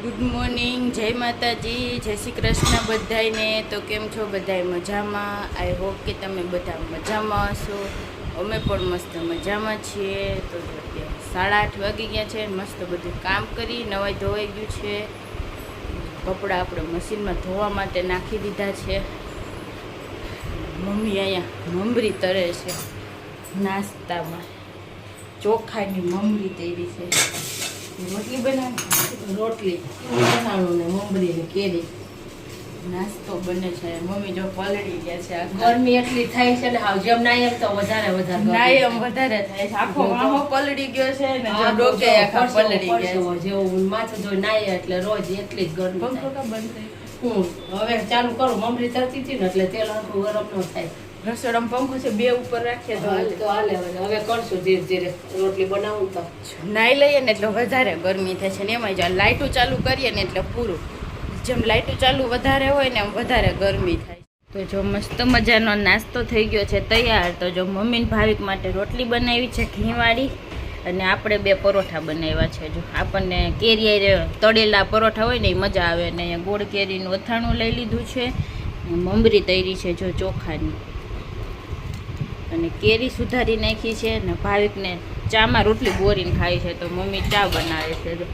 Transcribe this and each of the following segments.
Good morning, જય માતાજી, જય શ્રી કૃષ્ણ બધાને। તો કેમ છો બધાય? મજામાં? આઈ હોપ કે તમે બધા મજામાં હશો। અમે પણ મસ્ત મજામાં છીએ। તો અત્યારે 8:30 વાગી ગયા છે। મસ્ત બધું કામ કરી નવાઈ ધોવાઈ ગયું છે। કપડાં આપણે મશીનમાં ધોવા માટે નાખી દીધા છે। મમ્મી અહીંયા મમરી તરે છે નાસ્તામાં। ચોખાની મમરી તરી છે। રોટલી બનાવી, રોટલી બનાવું ને મમરી ને કેરી નાસ્તો બને છે। મમ્મી જો પલળી ગયા છે। ગરમી એટલી થાય છે ને હાવ જેમ નાય એમ તો વધારે નાય એમ વધારે થાય છે। આખો વાહો પલળી ગયો છે ને જો ડોકે આખા પલળી ગયા છે। જેવું માથું ધોઈ નાય એટલે રોજ એટલી જ ગરમી પંખો કા બંધ થઈ? હવે ચાલુ કરું મમરી તરતી હતી ને એટલે તેલ આખું ગરમ ન થાય। રસોડામાં પંખો છે, બે ઉપર રાખીએ તો હાલે। હવે કરશું ધીરે ધીરે રોટલી બનાવું તો નાઈ લઈએ ને એટલે વધારે ગરમી થાય છે ને એમાં જો લાઇટો ચાલુ કરીએ ને એટલે પૂરું। જેમ લાઇટો ચાલુ વધારે હોય ને એમ વધારે ગરમી થાય। તો જો મસ્ત મજાનો નાસ્તો થઈ ગયો છે તૈયાર। તો જો મમ્મીને ભાવિક માટે રોટલી બનાવી છે ઘીવાળી, અને આપણે 2 પરોઠા બનાવ્યા છે। જો આપણને કેરી તળેલા પરોઠા હોય ને એ મજા આવે। ને અહીંયા ગોળ કેરીનું અથાણું લઈ લીધું છે, મમરી તૈરી છે જો ચોખાની, અને કેરી સુધારી નાખી છે ને ભાવિકને ચામાં રોટલી બોરીને ખાઈ છે। તો મમ્મી ચા બનાવે છે। જો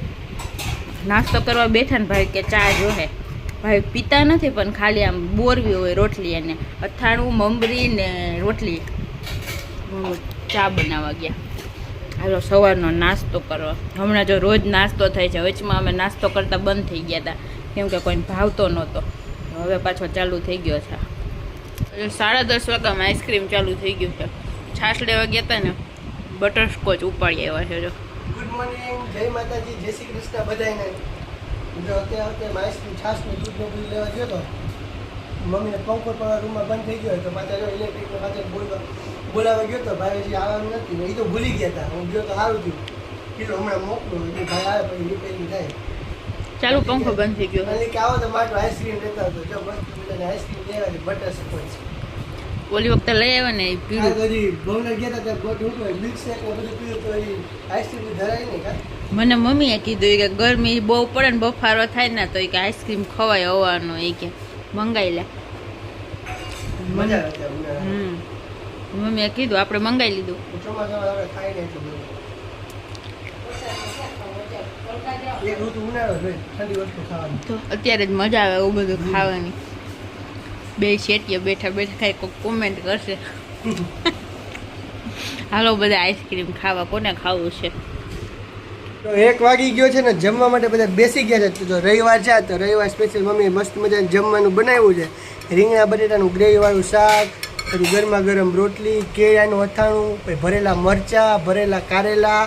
નાસ્તો કરવા બેઠા ને ભાવિક કે ચા જોહે। ભાવિક પીતા નથી પણ ખાલી આમ બોરવી હોય રોટલી, અને અથાણું મમરી ને રોટલી ચા બનાવવા ગયા। હાલો સવારનો નાસ્તો કરવા। હમણાં જો રોજ નાસ્તો થાય છે, વચમાં અમે નાસ્તો કરતા બંધ થઈ ગયા હતા કેમ કે કોઈને ભાવતો નહોતો। હવે પાછો ચાલુ થઈ ગયો છે। 10:30 વાગ્યામાં આઈસ્ક્રીમ ચાલુ થઈ ગયું છે। છાશ લેવા ગયા હતા ને, બટરસ્કોચ ઉપાડી આવ્યા છે। જો ગુડ મોર્નિંગ, જય માતાજી, જય શ્રી કૃષ્ણ બધાને। જો અત્યારે આઈસ્ક્રીમ છાશને દૂધનો બધું લેવા ગયો હતો, મમ્મીને પંખો પણ રૂમમાં બંધ થઈ ગયો હતો। પાછા જો ઇલેક્ટ્રિકનો પાછળ બોલાવા ગયો હતો, ભાઈ આવવાનું નથી ને, એ તો ભૂલી ગયા હતા। હું ગયો તો સારું થયું, કીધું હમણાં મોકલું, ભાઈ આવે પછી રિપેરિંગ થાય। ચાલુ પંખો બંધ થઈ ગયો। એટલે કે આવો તો માટો આઈસ્ક્રીમ લેતા હતો। જો મસ્ત બધાને આઈસ્ક્રીમ લેવા બટરસ્કોચ ઓલી વખતે લઈ આવ્યા ને એ પીળું। હજી ભવના ગયા હતા ત્યાં ગોટ ઉઠો મિલ્ક શેક ને બધું પીવું તો એ આઈસ્ક્રીમ ધરાય નહીં કા। મને મમ્મીએ કીધું કે ગરમી બહુ પડે ને બફારો થાય ને તો કે આઈસ્ક્રીમ ખવાય આવવાનો, એ કે મંગાઈ લે। મજા આવે છે। મમ્મીએ કીધું આપણે મંગાઈ લીધું। ચોમાસામાં આપણે ખાઈ નહીં એટલું બધું। એક ઋતુ ઉનાળો જોઈએ, ઠંડી વસ્તુ ખાવાની। તો અત્યારે જ મજા આવે એવું બધું ખાવાની। બે શેટીએ બેઠા બેઠા ખાઈ કોઈ કોમેન્ટ કરશે। હાલો બધા આઈસ્ક્રીમ ખાવા, કોને ખાવું છે? તો 1 વાગી ગયો છે ને, જમવા માટે બધા બેસી ગયા છે। તો રવિવાર છે તો રવિવાર સ્પેશિયલ મમ્મીએ મસ્ત મજાનું જમવાનું બનાવ્યું છે। રીંગણા બટેટાનું ગ્રેવીવાળું શાક, પછી ગરમા ગરમ રોટલી, કેળાનું અથાણું, પછી ભરેલા મરચાં, ભરેલા કારેલા,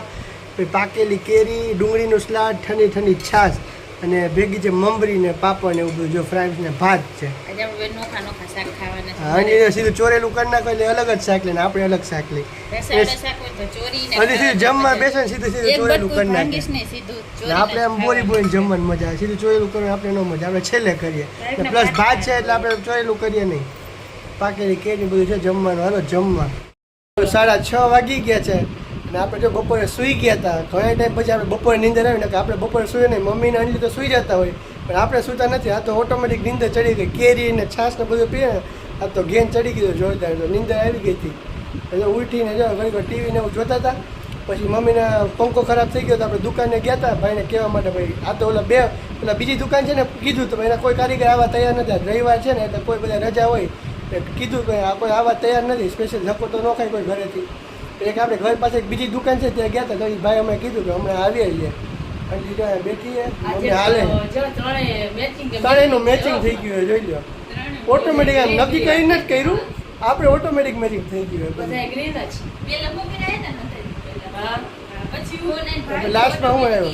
પછી પાકેલી કેરી, ડુંગળીનું સલાડ, ઠંડી ઠંડી છાશ, અને ભેગી છે મમરી ને પાપડ ને એવું બધું, જો ફ્રાઈસ ને ભાત છે। આજે આપણે નોખા નોખા શાક ખાવાના છે। હા, અને સીધું ચોરેલું કરી નાખો એટલે અલગ જ શાક લે ને આપણે અલગ શાક લઈ। રસાવાળા શાક હોય તો ચોરીને અને સીધું જમવા બેસે ને સીધું એક ચોરેલું બટકું કરી નાખે। ભાંગીશ ને સીધું ને ચોરીને આપણે આમ બોરી બોરીને જમવાની મજા આવે। સીધું ચોરેલું કરવું આપણે ન મજા, આપણે છેલ્લે કરીએ। ને પ્લસ ભાત છે એટલે આપણે ચોરેલું કરીએ નહીં। પાકેલી કેરી બધું છે જમવાનું। હાલો જમવા। 6:30 વાગી ગયા છે ને આપણે જો બપોરે સૂઈ ગયા હતા। ઘણા ટાઈમ પછી આપણે બપોરે નીંદર આવી ને કે આપણે બપોરે સૂઈએ નહીં, મમ્મીને અંજલી તો સૂઈ જતા હોય પણ આપણે સૂતા નથી। આ તો ઓટોમેટિક નીંદર ચડી ગઈ, કેરી ને છાશ ને બધું પીએ ને આ તો ગેન ચડી ગયો જોરદાર। તો નીંદર આવી ગઈ હતી એટલે ઉઠીને જો ઘણી ટીવી ને એવું જોતા હતા। પછી મમ્મીના પંખો ખરાબ થઈ ગયો તો આપણે દુકાને ગયા હતા ભાઈને કહેવા માટે, ભાઈ આ તો ઓલા બીજી દુકાન છે ને, કીધું તો એના કોઈ કારીગર આવવા તૈયાર નથી। રવિવાર છે ને એટલે કોઈ બધા રજા હોય, કીધું કે આ કોઈ આવવા તૈયાર નથી, સ્પેશિયલ ધક્કો તો ન ખાય કોઈ ઘરેથી। એક આપણે ઘર પાસે એક બીજી દુકાન છે ત્યાં ગયા હતા, તો એ ભાઈ અમે કીધું કે હમણાં આવીએ છીએ, અને બેઠી મમ્મી હાલે ત્રણેયનું મેચિંગ થઈ ગયું હોય, જોઈ લો। ઓટોમેટિક આમ નક્કી કરીને જ કર્યું આપણે, ઓટોમેટિક મેચિંગ થઈ ગયું હોય। લાસ્ટમાં હું આવ્યો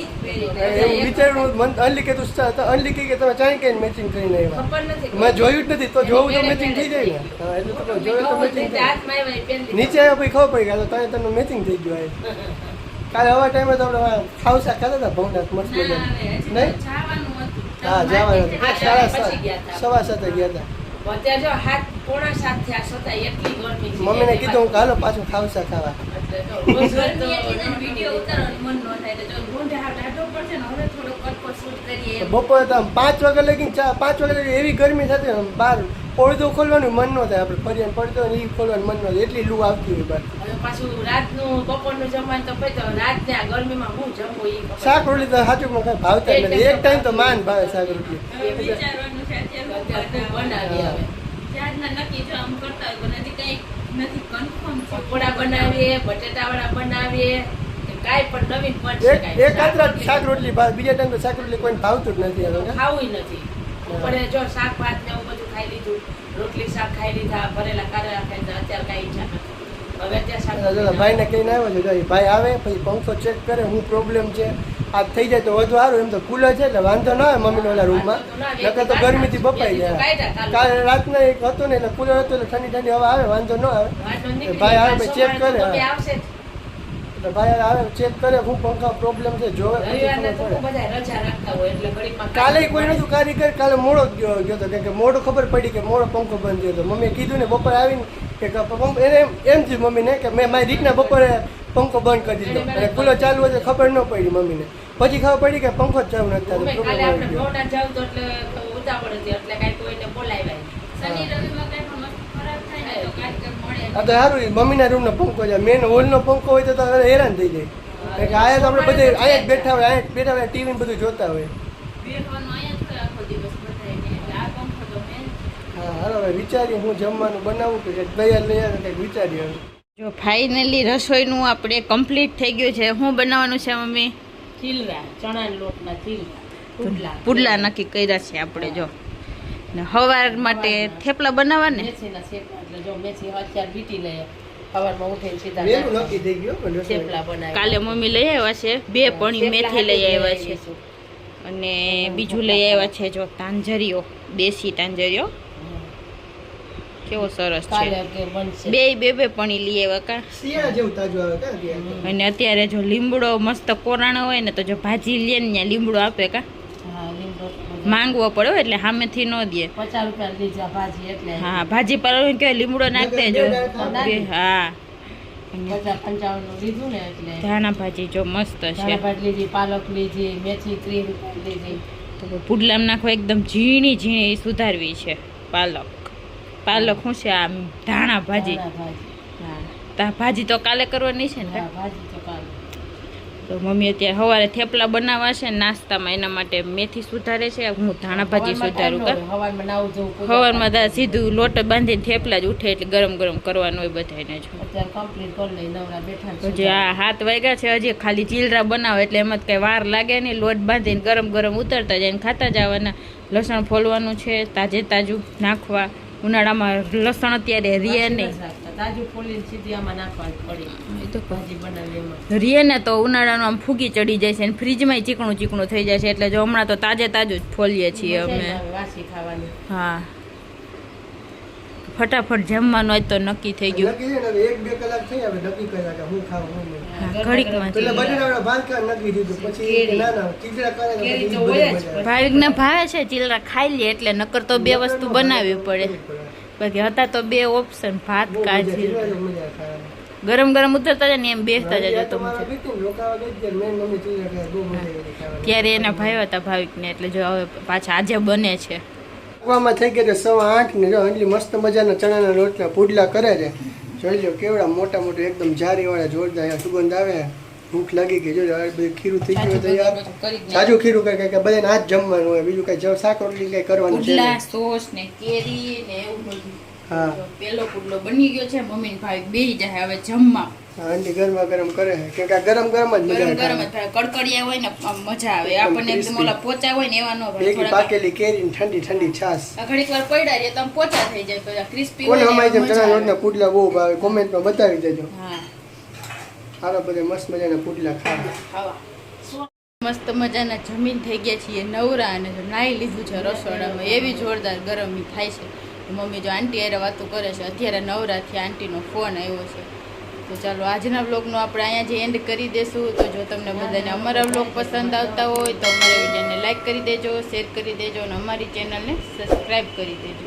એવું વિચાર્યું, મન અનલી કે અનલી કે તમે ચાઈ કઈ મેચિંગ કરીને આવ્યા, મેં જોયું જ નથી તો જોવું તો મેચિંગ થઈ જાય ને। હા, એટલે તો જોયું તો મેચિંગ નીચે આવ્યા પછી ખબર પડી ગયા તો તમે મેચિંગ થઈ ગયું। કાલે હવા ટાઈમે તો આપણે ખાવસા ખાતા હતા ભવનાથ મસ્ત મજા, નહીં? હા, જવાનું હતું। 7:15 ગયા હતા। મમ્મીને કીધું હું હાલો પાછું ખાવસા ખાવા। વિડીયો ઉતારવાનું મન ન થાય તો જો ઢૂંઢે હાવ ડાઢો પડશે ને, હવે થોડો કટકો શૂટ કરીએ બપોરે તો આમ 5 વાગે લગી 5 વાગે લગી એવી ગરમી થતી આમ બહાર પડદો ખોલવાનું મન ન થાય, આપણે ફરિયાદ પડતો ને એ ખોલવાનું મન ન થાય, એટલી લૂ આવતી હોય બહાર. હવે પાછું રાતનું બપોરનું જમવાનું તો પછી તો રાતને આ ગરમીમાં હું જમવું ઈ ખબર. શાક રોટલી તો સાચું કઈ ભાવતા જ નથી, એક ટાઈમ તો માન ભાવે શાક રોટલી. વિચારવાનું છે અત્યારે અત્યારે બનાવીએ હવે. ત્યારના નક્કી જો આમ કરતા હોય પણ હજી કંઈ નથી કન્ફર્મ છે. પકોડા બનાવીએ, બટેટાવાળા બનાવીએ, કે કાંઈ પણ નવીન બનશે કાંઈ. એક આતરા શાક રોટલી ભાવે, બીજા ટાઈમ તો શાક રોટલી કોઈને ભાવતું જ નથી. હવે ખાવું નથી. બપોરે જો શાક ભાત ને એવું બધું ખાઈ લીધું, રોટલી શાક ખાઈ લીધા, ભરેલા કારેલા ખાઈ લીધા, અત્યારે કાંઈ ઈચ્છા નથી. હવે અત્યારે શાક ભાઈને કહીને આવ્યો છે, જો એ ભાઈ આવે પછી પંખો ચેક કરે શું પ્રોબ્લેમ છે, આ થઈ જાય તો વધુ સારું, એમ તો કુલર છે એટલે વાંધો ના આવે મમ્મીના ઓલા રૂમમાં, નકર તો ગરમીથી બપાઈ જાય. કાલે રાતના એક હતો ને એટલે કુલર હતું એટલે ઠંડી ઠંડી હવા આવે, વાંધો ન આવે. ભાઈ આવે પછી ચેક કરે, આવશે જ. એટલે ભાઈ આવે ચેક કરે શું પંખા પ્રોબ્લેમ છે જોવે પછી રવિવારને ખબર તો પડે. બધા રજા રાખતા હોય એટલે ઘડીકમાં કાલે કોઈ નતું કારીગર, કાલે મોડો ગયો હતો કેમ કે મોડો ખબર પડી કે મોડો પંખો બંધ થયો હતો. મમ્મીએ કીધું ને બપોરે આવીને કે એને એમ થયું મમ્મીને કે મેં મારી રીતના બપોરે પંખો બંધ કરી દીધો અને કુલર ચાલુ હોય ખબર ન પડી મમ્મીને, પછી ખબર પડી કે પંખો જ ચાલુ નથી મમ્મી, થતો. કાલે આપણે મોડા જાવ તો એટલે ઉતાવળ હતી એટલે કાંઈ કોઈને બોલાવ્યા શનિ રવિમાં કંઈ પણ વસ્તુ ખરાબ થાય ને તો કારીગર મળે. આ તો સારું મમ્મીના રૂમનો પંખો છે, મેન હોલનો પંખો હોય તો હેરાન થઈ જાય. એટલે આયા તો આપણે બધે અહીંયા જ બેઠા હોય, અહીંયા જ બેઠા હોય, ટીવી બધું જોતા હોય. બેસવાનું અહીંયા જ હોય આખો દિવસ બધાયને. એટલે આ પંખો તો મેન. હા હાલો હવે વિચારીએ હું જમવાનું બનાવું કે તૈયાર લઈ આવે કંઈક વિચારીએ. જો ફાઇનલી રસોઈનું આપણે કમ્પ્લીટ થઈ ગયું છે. શું બનાવવાનું છે મમ્મી? ચીલરા, ચણાના લોટના ચીલરા, પુડલા. પુડલા નક્કી કર્યા છે આપણે. જો ને સવાર માટે થેપલા બનાવવા ને મેથીના શેપલા, એટલે જો મેથી અત્યારે વીટી લઈએ, સવારમાં ઉઠીને સીધા વહેલું નક્કી થઈ ગયું પણ રસોઈ. થેપલા બનાવીએ. કાલે મમ્મી લઈ આવ્યા છે 2 પણી મેથી લઈ આવ્યા છે અને બીજું લઈ આવ્યા છે જો તાંજરીઓ, દેશી તાંજરીઓ કેવો સરસ કાલે છે. કે બનશે. બે પણી લઈ આવ્યા કા. શિયાળા જેવું તાજું આવે કાં ત્યાં? અને અત્યારે જો લીમડો મસ્ત કોરાણો હોય ને તો જો ભાજી લે ને ત્યાં લીમડો આપે કા. હા, લીમડો માંગવો પડે હો, એટલે સામેથી ન દે. 50 રૂપિયા લીધા ભાજી એટલે હા ભાજી પર કે લીમડો નાખ દેજો. હા 50-55 નું લીધું ને એટલે ધાણા ભાજી જો મસ્ત છે. ધાણાભાજી લીધી, પાલક લીધી, મેથી 30 રૂપિયા લીધી. તો પુડલામાં નાખો એકદમ ઝીણી સુધારવી છે. પાલક શું છે આમ ધાણા ભાજી. ધાણાભાજી. હા તા ભાજી તો કાલે કરવાની છે ને. હા, ભાજી તો કાલે. તો મમ્મી અત્યારે સવારે થેપલા બનાવવા છે નાસ્તામાં, એના માટે મેથી સુધારે છે, હું ધાણા ભાજી સુધારું કા. હવારમાં નાવું જવું પૂજા સવારમાં દા સીધું લોટ બાંધીને થેપલા જ ઉઠે એટલે ગરમ કરવાનું હોય બધાને. જો અત્યારે કમ્પ્લીટ કરી લઈ, નવરા બેઠા છે. હજી આ 7 વાગ્યા છે, હજી ખાલી ચીલરા બનાવે એટલે એમાં કઈ વાર લાગે નહીં. લોટ બાંધીને ગરમ ઉતરતા જાય ને ખાતા જવાના. લસણ ફોલવાનું છે, તાજું નાખવા. ઉનાળામાં લસણ અત્યારે રીએ નહીં, તાજું ફોલીને સીધી આમાં નાખવાની પડી. એ તો ભાજી બનાવી એમાં રીએ ને તો ઉનાળાનું આમ ફૂગી ચડી જાય છે અને ફ્રીજમાં ચીકણું થઈ જાય છે. એટલે જો હમણાં તો તાજું જ ફોલીએ છીએ અમે. વાસી ખાવાની. હા ફટાફટ જમવાનું આજ તો નક્કી થઈ ગયું. નક્કી છે ને હવે 1-2 કલાક થઈ હવે નક્કી કર્યા કે હું ખાવું હું નહીં. હા, ઘડીકમાં પેલા બટેટાવાળા ભાત ખાવા નક્કી દીધું, પછી ના ખીચડા કરે તો કેરી પછી તો બધી હોય જ. મજા આવે. ભાવિકને ભાવે છે ચીલરા ખાઈ લે એટલે, નકર તો 2 વસ્તુ બનાવવી પડે. બાકી હતા તો 2 ઓપ્શન, ભાત બહુ કા મજા ચીલરા. આવે, મજા આવે ખાવાની. ગરમ ઉતરતા જાય ને એમ બેસતા જજો તો તમારા બીતું રોકાવા ગઈ ત્યારે મેં મમ્મી ચીલા ખાય, બહુ મજા આવી ખાવાની. ત્યારે એના ભાઈ હતા ભાવિકને, એટલે જો હવે પાછા આજે બને છે. વામાં થઈ ગયા છે 8:15 ને જો એટલી મસ્ત મજાના ચણાના રોટલા પુડલા કરે છે. જોઈ લો કેવડા મોટા એકદમ જારીવાળા જોરદાર સુગંધ આવે. ભૂખ લાગી ગઈ, જો બધું ખીરું થઈ ગયું તૈયાર. સાજું ખીરું કરે કે બધાને આ જ જમવાનું હોય, બીજું કઈ શાક રોટલી કઈ કરવાનું છે પુડલા નહીં. સોસ ને કેરી ને એવું બધું. હા પેલો પુડલો બની ગયો છે, મમ્મી ને ભાવિક બેહી જાય હવે જમવા. આંટી ગરમ કરે છે કે ગરમ જ મજા આવે ગરમ જ થાય. કડકડિયા હોય ને આમ મજા આવે. આપણને એકદમ ઓલા પોચા હોય ને એવા ન ભાવે. ભેગી થોડાક પાકેલી કેરી ને ઠંડી છાશ. ઘડીક વાર પડ્યા રે તો આમ પોચા થઈ જાય, પછી ક્રિસ્પી કોને હોય ને અમારી જેમ મજા ચણા આવે. રોટના પુડલા બહુ ભાવે, કોમેન્ટમાં બતાવી દેજો. હા હાલો બધે મસ્ત મજાના પુડલા ખાવા. ખાવા મસ્ત મજાના જમીન થઈ ગયા છીએ નવરા, અને જો નાહી લીધું છે રસોડામાં. એવી જોરદાર ગરમી થાય છે. તો મમ્મી જો આંટી હારે વાતો કરે છે. અત્યારે નવરાથી આંટીનો ફોન આવ્યો છે. તો ચાલો આજના વ્લોગનો આપણે અહીંયા જ એન્ડ કરી દેશું. તો જો તમને બધાને અમારા વ્લોગ પસંદ આવતા હોય તો અમારા વિડીયોને લાઈક કરી દેજો, શેર કરી દેજો અને અમારી ચેનલને સબસ્ક્રાઈબ કરી દેજો.